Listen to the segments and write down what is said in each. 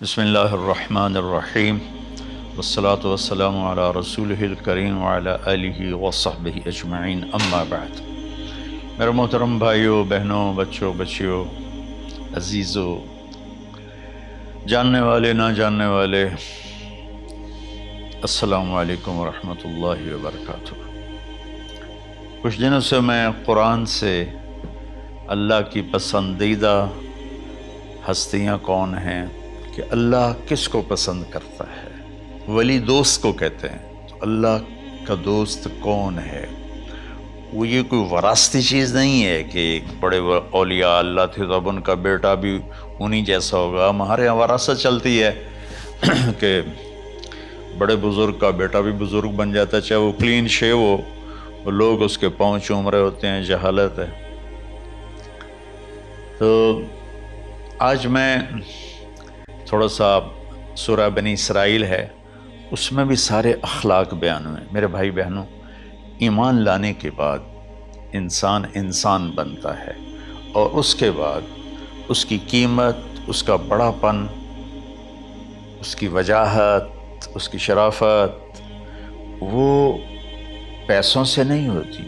بسم اللہ الرحمن الرحیم والصلاة والسلام علی رسولہ الکریم وعلی آلہ وصحبہ اجمعین، اما بعد۔ میرے محترم بھائیوں، بہنوں، بچوں، بچیوں، عزیزوں، جاننے والے، نہ جاننے والے، السلام علیکم ورحمۃ اللہ وبرکاتہ۔ کچھ دنوں سے میں قرآن سے اللہ کی پسندیدہ ہستیاں کون ہیں، کہ اللہ کس کو پسند کرتا ہے، ولی دوست کو کہتے ہیں۔ تو اللہ کا دوست کون ہے؟ وہ یہ کوئی وراثتی چیز نہیں ہے کہ ایک بڑے اولیاء اللہ تھے تو اب ان کا بیٹا بھی انہی جیسا ہوگا۔ ہمارے یہاں وراثت چلتی ہے کہ بڑے بزرگ کا بیٹا بھی بزرگ بن جاتا ہے، چاہے وہ کلین شیو ہو، وہ لوگ اس کے پاؤں چوم رہے ہوتے ہیں، جہالت ہے۔ تو آج میں تھوڑا سا سورہ بنی اسرائیل ہے، اس میں بھی سارے اخلاق بیان ہوئے۔ میرے بھائی بہنوں، ایمان لانے کے بعد انسان بنتا ہے، اور اس کے بعد اس کی قیمت، اس کا بڑا پن، اس کی وجاہت، اس کی شرافت وہ پیسوں سے نہیں ہوتی۔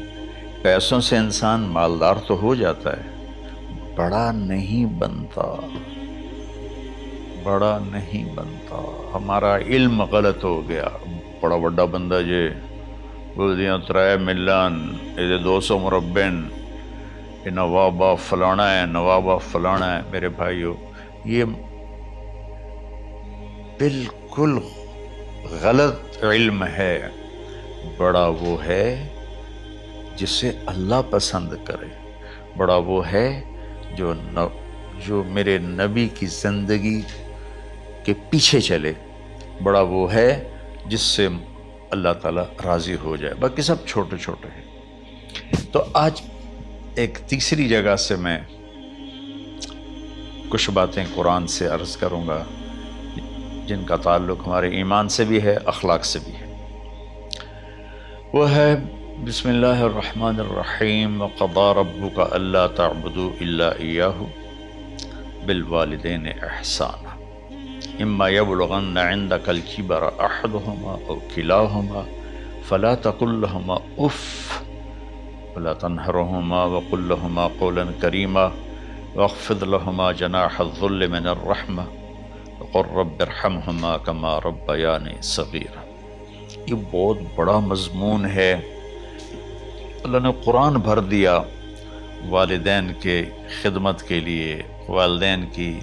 پیسوں سے انسان مالدار تو ہو جاتا ہے، بڑا نہیں بنتا، بڑا نہیں بنتا۔ ہمارا علم غلط ہو گیا۔ بڑا بڑا بندہ جے بولدیاں 3 ملن یہ 200 مربن، یہ نوابہ فلانا ہے، نوابہ فلانا ہے۔ میرے بھائیو، یہ بالکل غلط علم ہے۔ بڑا وہ ہے جسے اللہ پسند کرے، بڑا وہ ہے جو میرے نبی کی زندگی کے پیچھے چلے، بڑا وہ ہے جس سے اللہ تعالیٰ راضی ہو جائے، باقی سب چھوٹے چھوٹے ہیں۔ تو آج ایک تیسری جگہ سے میں کچھ باتیں قرآن سے عرض کروں گا جن کا تعلق ہمارے ایمان سے بھی ہے، اخلاق سے بھی ہے۔ وہ ہے بسم اللہ الرحمن الرحیم، وَقَضَىٰ رَبُّكَ أَلَّا تَعْبُدُوا إِلَّا إِيَّاهُ بِالْوَالِدَيْنِ إِحْسَانًا إِمَّا يَبْلُغَنَّ عِندَكَ الْكِبَرَ أَحَدُهُمَا أَوْ كِلَاهُمَا فَلَا تَقُل لَّهُمَا أُفٍّ وَلَا تَنْهَرْهُمَا وَقُل لَّهُمَا قَوْلًا كَرِيمًا وَاخْفِضْ لَهُمَا جَنَاحَ الذُّلِّ مِنَ الرَّحْمَةِ وَقُل رَّبِّ ارْحَمْهُمَا كَمَا رَبَّيَانِي صَغِيرًا۔ یہ بہت بڑا مضمون ہے۔ اللہ نے قرآن بھر دیا والدین کے خدمت کے لیے، والدین کی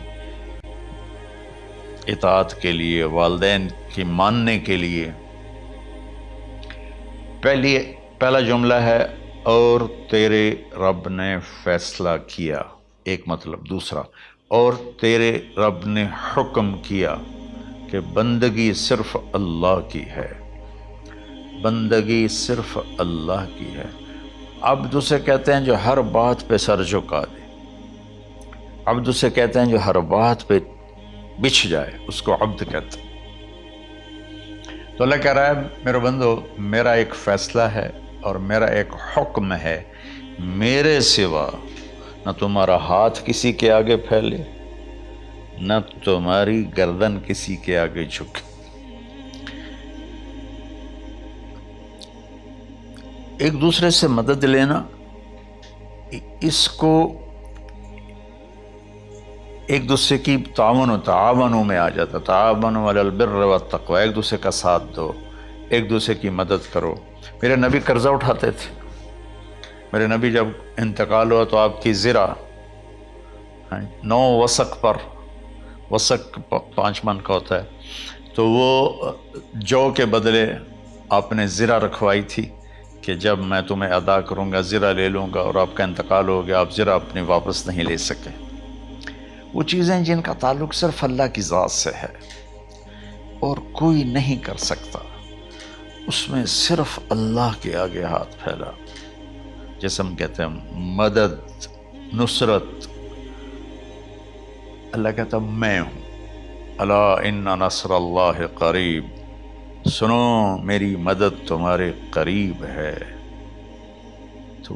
اطاعت کے لیے، والدین کی ماننے کے لیے۔ پہلا جملہ ہے اور تیرے رب نے فیصلہ کیا، ایک مطلب۔ دوسرا، اور تیرے رب نے حکم کیا کہ بندگی صرف اللہ کی ہے، بندگی صرف اللہ کی ہے۔ عبد اسے کہتے ہیں جو ہر بات پہ سر جھکا دے، عبد اسے کہتے ہیں جو ہر بات پہ بچھ جائے، اس کو عبد کہتے ہیں۔ تو اللہ کہہ رہا ہے میرے بندو، میرا ایک فیصلہ ہے اور میرا ایک حکم ہے، میرے سوا نہ تمہارا ہاتھ کسی کے آگے پھیلے، نہ تمہاری گردن کسی کے آگے جھکے۔ ایک دوسرے سے مدد لینا، اس کو ایک دوسرے کی تعاونوں میں آ جاتا، تعاونوا علی البر والتقوی، ایک دوسرے کا ساتھ دو، ایک دوسرے کی مدد کرو۔ میرے نبی قرضہ اٹھاتے تھے۔ میرے نبی جب انتقال ہوا تو آپ کی زرہ 9 وسق پر، وسق 5 من کا ہوتا ہے، تو وہ جو کے بدلے آپ نے زرہ رکھوائی تھی کہ جب میں تمہیں ادا کروں گا زرہ لے لوں گا، اور آپ کا انتقال ہو گیا، آپ زرہ اپنی واپس نہیں لے سکے۔ وہ چیزیں جن کا تعلق صرف اللہ کی ذات سے ہے اور کوئی نہیں کر سکتا، اس میں صرف اللہ کے آگے ہاتھ پھیلا، جیسے ہم کہتے ہیں مدد، نصرت۔ اللہ کہتا میں ہوں، الا ان نصر اللہ قریب، سنو میری مدد تمہارے قریب ہے۔ تو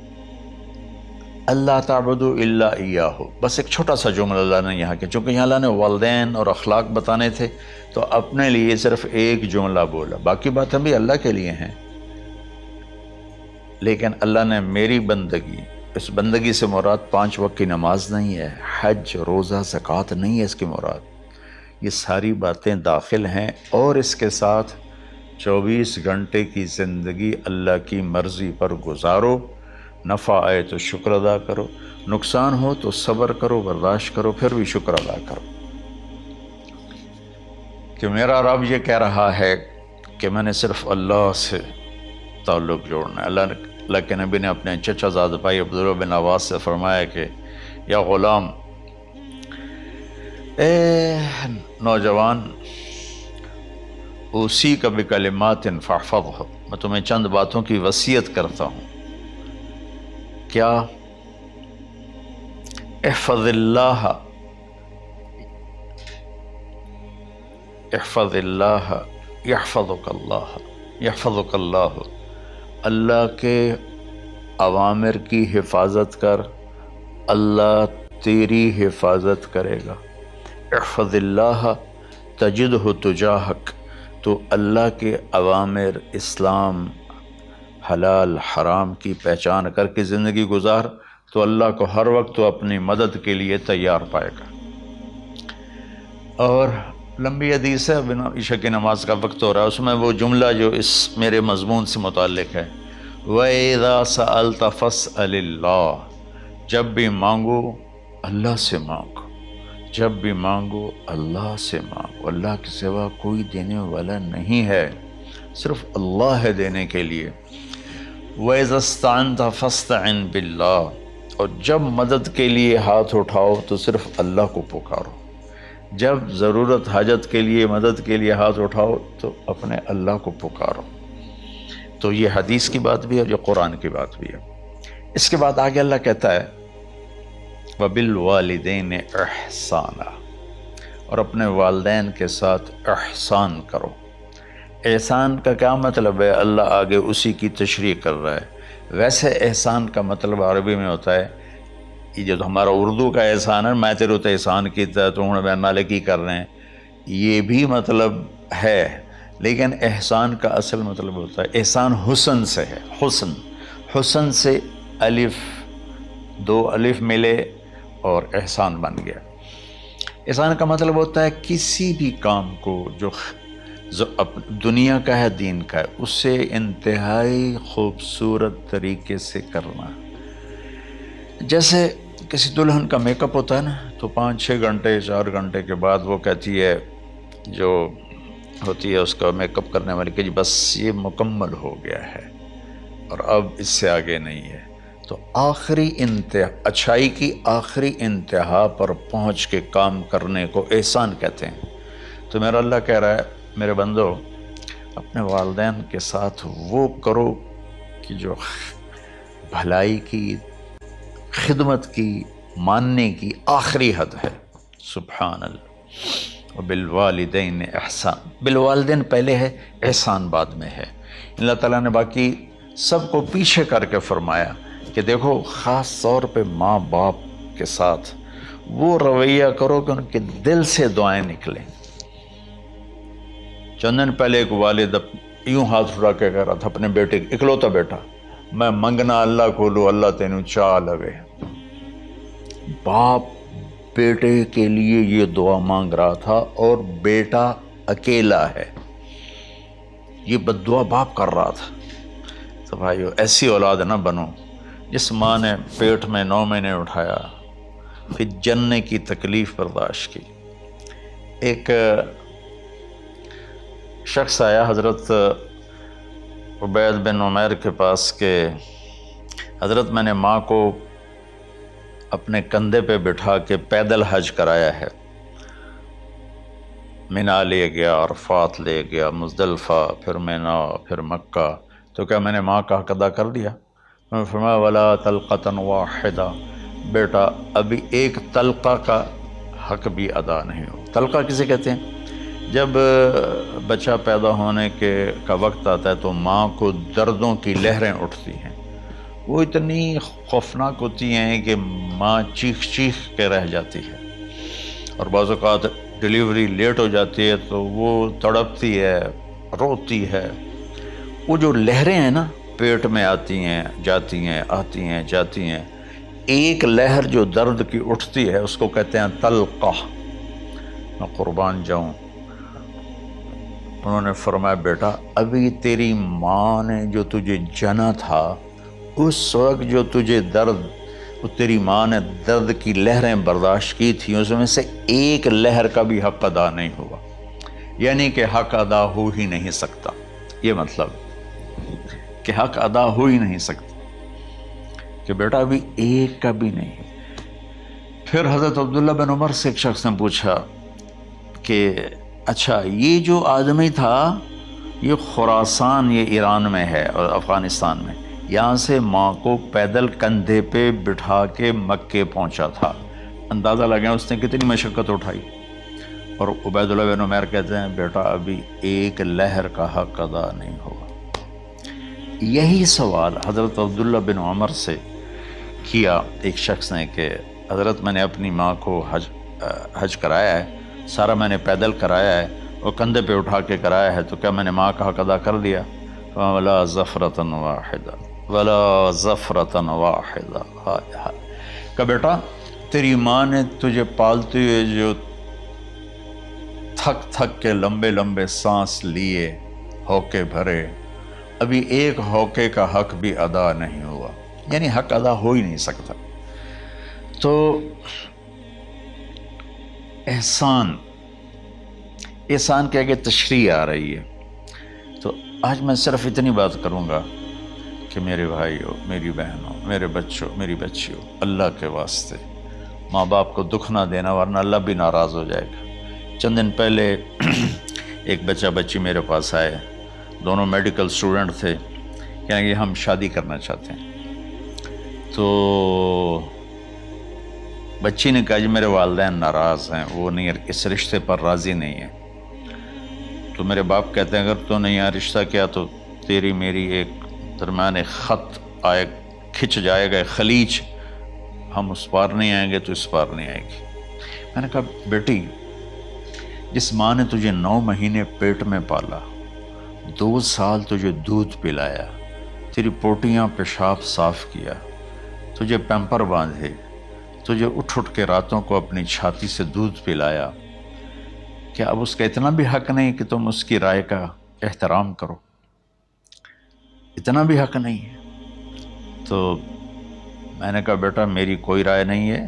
اللہ تعبدوا الا ایاہ، بس ایک چھوٹا سا جملہ اللہ نے یہاں کے، چونکہ یہاں اللہ نے والدین اور اخلاق بتانے تھے تو اپنے لیے صرف ایک جملہ بولا، باقی باتیں بھی اللہ کے لیے ہیں، لیکن اللہ نے میری بندگی، اس بندگی سے مراد 5 وقت کی نماز نہیں ہے، حج، روزہ، زکوٰۃ نہیں ہے اس کی مراد، یہ ساری باتیں داخل ہیں، اور اس کے ساتھ 24 گھنٹے کی زندگی اللہ کی مرضی پر گزارو، نفع آئے تو شکر ادا کرو، نقصان ہو تو صبر کرو، برداشت کرو، پھر بھی شکر ادا کرو کہ میرا رب یہ کہہ رہا ہے کہ میں نے صرف اللہ سے تعلق جوڑنا ہے۔ اللہ کے نبی نے اپنے چچا زاد بھائی عبداللہ بن عباس سے فرمایا کہ یا غلام، اے نوجوان، اوصیک بکلمات فاحفظہ، میں تمہیں چند باتوں کی وصیت کرتا ہوں، کیا؟ احفظ اللہ، احفظ اللہ یحفظک اللہ، یحفظک اللہ، اللہ کے اوامر کی حفاظت کر، اللہ تیری حفاظت کرے گا۔ احفظ اللہ تجدہ تجاہک، تو اللہ کے اوامر، اسلام، حلال حرام کی پہچان کر کے زندگی گزار تو اللہ کو ہر وقت تو اپنی مدد کے لیے تیار پائے گا۔ اور لمبی حدیث ہے، عشاء کی نماز کا وقت ہو رہا ہے، اس میں وہ جملہ جو اس میرے مضمون سے متعلق ہے، وَإِذَا سَأَلْتَ فَاسْأَلِ اللَّهِ، جب بھی مانگو اللہ سے مانگو، جب بھی مانگو اللہ سے مانگو، اللہ کے سوا کوئی دینے والا نہیں ہے، صرف اللہ ہے دینے کے لیے۔ وَإِذَا اسْتَعَنْتَ فَاسْتَعِنْ بِاللَّهِ، اور جب مدد کے لیے ہاتھ اٹھاؤ تو صرف اللہ کو پکارو، جب ضرورت حاجت کے لیے، مدد کے لیے ہاتھ اٹھاؤ تو اپنے اللہ کو پکارو۔ تو یہ حدیث کی بات بھی ہے اور یہ قرآن کی بات بھی ہے۔ اس کے بعد آگے اللہ کہتا ہے وَبِالْوَالِدَيْنِ إِحْسَانًا، اور اپنے والدین کے ساتھ احسان کرو۔ احسان کا کیا مطلب ہے؟ اللہ آگے اسی کی تشریح کر رہا ہے۔ ویسے احسان کا مطلب عربی میں ہوتا ہے، یہ جو ہمارا اردو کا احسان ہے، میں تیرے تو احسان کیتا تو ہوں میں نالے کی کر رہے ہیں، یہ بھی مطلب ہے، لیکن احسان کا اصل مطلب ہوتا ہے، احسان حسن سے ہے، حسن، حسن سے الف، 2 الف ملے اور احسان بن گیا۔ احسان کا مطلب ہوتا ہے کسی بھی کام کو جو دنیا کا ہے، دین کا ہے، اس سے انتہائی خوبصورت طریقے سے کرنا۔ جیسے کسی دلہن کا میک اپ ہوتا ہے نا، تو 5-6 گھنٹے 4 گھنٹے کے بعد وہ کہتی ہے، جو ہوتی ہے اس کا میک اپ کرنے والی، کہ جی بس یہ مکمل ہو گیا ہے اور اب اس سے آگے نہیں ہے۔ تو آخری اچھائی کی آخری انتہا پر پہنچ کے کام کرنے کو احسان کہتے ہیں۔ تو میرا اللہ کہہ رہا ہے، میرے بندو، اپنے والدین کے ساتھ وہ کرو کہ جو بھلائی کی، خدمت کی، ماننے کی آخری حد ہے۔ سبحان اللہ۔ وبالوالدین احسان، بالوالدین پہلے ہے، احسان بعد میں ہے۔ اللہ تعالیٰ نے باقی سب کو پیچھے کر کے فرمایا کہ دیکھو خاص طور پہ ماں باپ کے ساتھ وہ رویہ کرو کہ ان کے دل سے دعائیں نکلیں۔ چند دن پہلے ایک والد یوں ہاتھ اٹھا کے کہہ رہا تھا اپنے بیٹے، اکلوتا بیٹا، میں منگنا اللہ کو لو، اللہ تینوں چاہ لوے۔ باپ بیٹے کے لیے یہ دعا مانگ رہا تھا اور بیٹا اکیلا ہے، یہ بد دعا باپ کر رہا تھا۔ تو بھائیو، ایسی اولاد نہ بنو جس ماں نے پیٹ میں 9 مہینے اٹھایا، پھر جننے کی تکلیف برداشت کی۔ ایک شخص آیا حضرت عبید بن عمیر کے پاس کہ حضرت میں نے ماں کو اپنے کندھے پہ بٹھا کے پیدل حج کرایا ہے، مینا لے گیا، عرفات لے گیا، مزدلفہ، پھر مینا، پھر مکہ، تو کیا میں نے ماں کا حق ادا کر دیا؟ میں نے فرمایا ولا تلقۃ واحدہ، بیٹا ابھی ایک تلقہ کا حق بھی ادا نہیں ہو۔ تلقہ کسے کہتے ہیں؟ جب بچہ پیدا ہونے کا وقت آتا ہے تو ماں کو دردوں کی لہریں اٹھتی ہیں، وہ اتنی خوفناک ہوتی ہیں کہ ماں چیخ چیخ کے رہ جاتی ہے، اور بعض اوقات ڈیلیوری لیٹ ہو جاتی ہے تو وہ تڑپتی ہے، روتی ہے۔ وہ جو لہریں ہیں نا، پیٹ میں آتی ہیں جاتی ہیں، آتی ہیں جاتی ہیں، ایک لہر جو درد کی اٹھتی ہے اس کو کہتے ہیں طلقہ۔ میں قربان جاؤں، انہوں نے فرمایا بیٹا ابھی تیری ماں نے جو تجھے جنا تھا اس وقت جو تجھے درد، وہ تیری ماں نے درد کی لہریں برداشت کی تھیں، اس میں سے ایک لہر کا بھی حق ادا نہیں ہوا، یعنی کہ حق ادا ہو ہی نہیں سکتا۔ یہ مطلب کہ حق ادا ہو ہی نہیں سکتا، کہ بیٹا ابھی ایک کا بھی نہیں۔ پھر حضرت عبداللہ بن عمر سے ایک شخص نے پوچھا کہ اچھا یہ جو آدمی تھا یہ خراسان، یہ ایران میں ہے اور افغانستان میں، یہاں سے ماں کو پیدل کندھے پہ بٹھا کے مکے پہنچا تھا، اندازہ لگا اس نے کتنی مشقت اٹھائی۔ اور عبید اللہ بن عمر کہتے ہیں بیٹا ابھی ایک لہر کا حق ادا نہیں ہوا۔ یہی سوال حضرت عبداللہ بن عمر سے کیا ایک شخص نے کہ حضرت میں نے اپنی ماں کو حج کرایا ہے، سارا میں نے پیدل کرایا ہے اور کندھے پہ اٹھا کے کرایا ہے، تو کیا میں نے ماں کا حق ادا کر دیا؟ وَلَا زَفْرَةً وَاحِدًا وَلَا زَفْرَةً وَاحِدًا۔ کہ بیٹا تیری ماں نے تجھے پالتے ہوئے جو تھک تھک کے لمبے لمبے سانس لیے، ہوکے بھرے، ابھی ایک ہوکے کا حق بھی ادا نہیں ہوا، یعنی حق ادا ہو ہی نہیں سکتا۔ تو احسان کے آگے تشریح آ رہی ہے۔ تو آج میں صرف اتنی بات کروں گا کہ میرے بھائیوں، میری بہنوں، میرے بچوں، میری بچیوں، اللہ کے واسطے ماں باپ کو دکھ نہ دینا، ورنہ اللہ بھی ناراض ہو جائے گا۔ چند دن پہلے ایک بچہ بچی میرے پاس آئے، دونوں میڈیکل اسٹوڈنٹ تھے، کہیں کہ ہم شادی کرنا چاہتے ہیں۔ تو بچی نے کہا جی میرے والدین ناراض ہیں، وہ نہیں، اس رشتے پر راضی نہیں ہیں۔ تو میرے باپ کہتے ہیں اگر تو نہیں یہاں رشتہ کیا تو تیری میری ایک درمیان خط آئے، کھچ جائے گا خلیج، ہم اس پار نہیں آئیں گے تو اس پار نہیں آئے گی۔ میں نے کہا بیٹی جس ماں نے تجھے 9 مہینے پیٹ میں پالا، 2 سال تجھے دودھ پلایا، تیری پوٹیاں پیشاب صاف کیا، تجھے پیمپر باندھے، تجھے اٹھ اٹھ کے راتوں کو اپنی چھاتی سے دودھ پلایا، کیا اب اس کا اتنا بھی حق نہیں کہ تم اس کی رائے کا احترام کرو؟ اتنا بھی حق نہیں ہے؟ تو میں نے کہا بیٹا میری کوئی رائے نہیں ہے،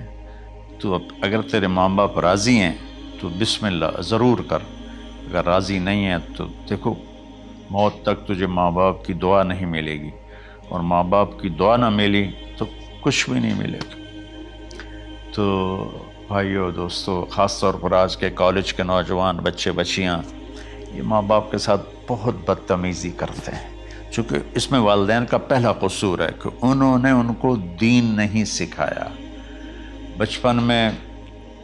تو اگر تیرے ماں باپ راضی ہیں تو بسم اللہ ضرور کر، اگر راضی نہیں ہیں تو دیکھو موت تک تجھے ماں باپ کی دعا نہیں ملے گی، اور ماں باپ کی دعا نہ ملی تو کچھ بھی نہیں ملے گا۔ تو بھائیو دوستو، خاص طور پر آج کے کالج کے نوجوان بچے بچیاں یہ ماں باپ کے ساتھ بہت بدتمیزی کرتے ہیں، چونکہ اس میں والدین کا پہلا قصور ہے کہ انہوں نے ان کو دین نہیں سکھایا۔ بچپن میں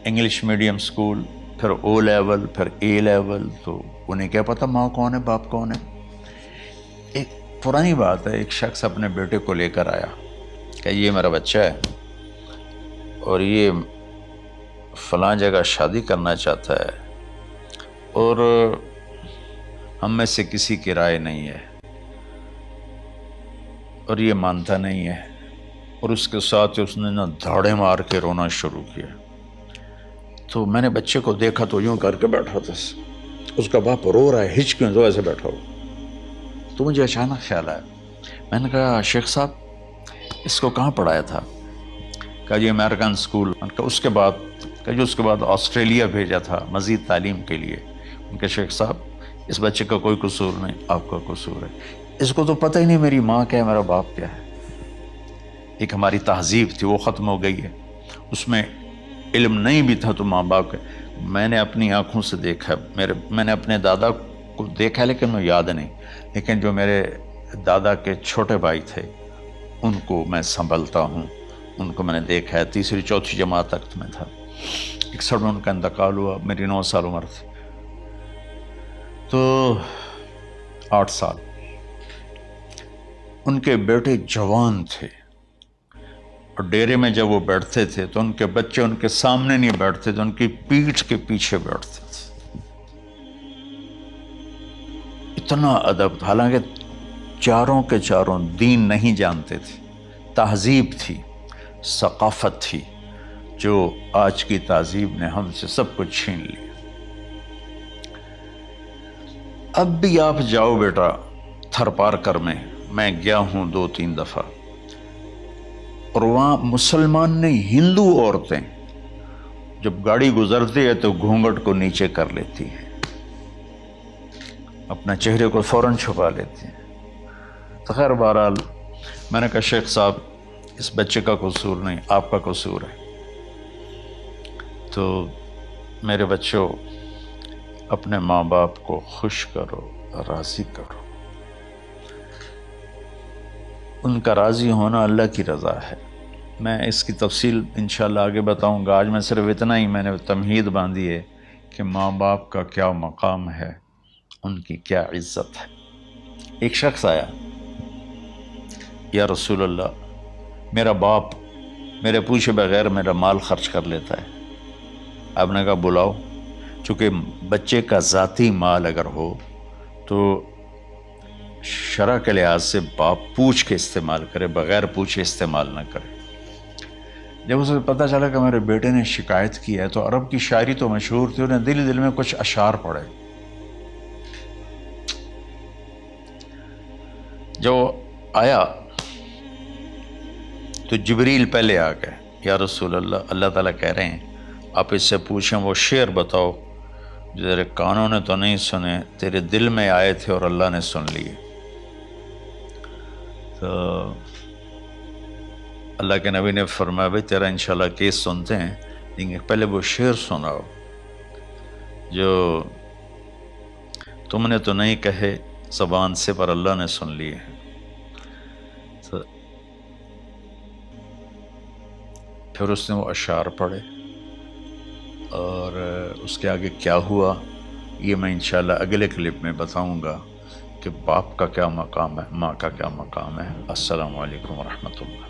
انگلش میڈیم سکول، پھر او لیول، پھر اے لیول، تو انہیں کیا پتہ ماں کون ہے باپ کون ہے۔ ایک پرانی بات ہے، ایک شخص اپنے بیٹے کو لے کر آیا کہ یہ میرا بچہ ہے اور یہ فلاں جگہ شادی کرنا چاہتا ہے، اور ہم میں سے کسی کی رائے نہیں ہے، اور یہ مانتا نہیں ہے، اور اس کے ساتھ اس نے نا دھاڑے مار کے رونا شروع کیا۔ تو میں نے بچے کو دیکھا تو یوں کر کے بیٹھا تھا، اس کا باپ رو رہا ہے، ہچ کیوں تو ایسے بیٹھا ہو۔ تو مجھے اچانک خیال آیا، میں نے کہا شیخ صاحب اس کو کہاں پڑھایا تھا؟ کہا جی امریکن سکول۔ اس کے بعد آسٹریلیا بھیجا تھا مزید تعلیم کے لیے۔ ان کے شیخ صاحب اس بچے کا کوئی قصور نہیں، آپ کا قصور ہے، اس کو تو پتہ ہی نہیں میری ماں کیا ہے، میرا باپ کیا ہے۔ ایک ہماری تہذیب تھی وہ ختم ہو گئی ہے، اس میں علم نہیں بھی تھا تو ماں باپ کے۔ میں نے اپنی آنکھوں سے دیکھا، میں نے اپنے دادا کو دیکھا لیکن مجھے یاد نہیں، لیکن جو میرے دادا کے چھوٹے بھائی تھے ان کو میں سنبھلتا ہوں، ان کو میں نے دیکھا ہے، 3ری 4تھی جماعت تک میں تھا۔ 61 میں ان کا انتقال ہوا، میری 9 سال عمر تھی، تو 8 سال۔ ان کے بیٹے جوان تھے، اور ڈیرے میں جب وہ بیٹھتے تھے تو ان کے بچے ان کے سامنے نہیں بیٹھتے تھے، ان کی پیٹھ کے پیچھے بیٹھتے تھے۔ اتنا ادب، حالانکہ چاروں کے چاروں دین نہیں جانتے تھے، تہذیب تھی، ثقافت تھی، جو آج کی تہذیب نے ہم سے سب کچھ چھین لیا۔ اب بھی آپ جاؤ بیٹا تھر پارکر میں گیا ہوں 2-3 دفعہ، اور وہاں مسلمان نہیں، ہندو عورتیں جب گاڑی گزرتی ہے تو گھونگھٹ کو نیچے کر لیتی ہیں، اپنا چہرے کو فوراً چھپا لیتی ہیں۔ تو خیر بہرحال میں نے کہا شیخ صاحب اس بچے کا قصور نہیں، آپ کا قصور ہے۔ تو میرے بچوں، اپنے ماں باپ کو خوش کرو، راضی کرو۔ ان کا راضی ہونا اللہ کی رضا ہے۔ میں اس کی تفصیل انشاءاللہ آگے بتاؤں گا، آج میں صرف اتنا ہی میں نے تمہید باندھی ہے کہ ماں باپ کا کیا مقام ہے، ان کی کیا عزت ہے۔ ایک شخص آیا، یا رسول اللہ میرا باپ میرے پوچھے بغیر میرا مال خرچ کر لیتا ہے۔ آپ نے کہا بلاؤ، چونکہ بچے کا ذاتی مال اگر ہو تو شرع کے لحاظ سے باپ پوچھ کے استعمال کرے، بغیر پوچھے استعمال نہ کرے۔ جب اسے پتہ چلا کہ میرے بیٹے نے شکایت کی ہے، تو عرب کی شاعری تو مشہور تھی، انہیں دل میں کچھ اشعار پڑھے۔ جو آیا تو جبریل پہلے آ گئے، یا رسول اللہ، اللہ تعالیٰ کہہ رہے ہیں آپ اس سے پوچھیں وہ شعر بتاؤ جو تیرے کانوں نے تو نہیں سنے، تیرے دل میں آئے تھے اور اللہ نے سن لیے۔ تو اللہ کے نبی نے فرمایا بھائی تیرا انشاءاللہ کیس سنتے ہیں، لیکن پہلے وہ شعر سناؤ جو تم نے تو نہیں کہے زبان سے پر اللہ نے سن لیے۔ تو پھر اس نے وہ اشعار پڑھے، اور اس کے آگے کیا ہوا یہ میں انشاءاللہ اگلے کلپ میں بتاؤں گا کہ باپ کا کیا مقام ہے، ماں کا کیا مقام ہے۔ السلام علیکم ورحمۃ اللہ۔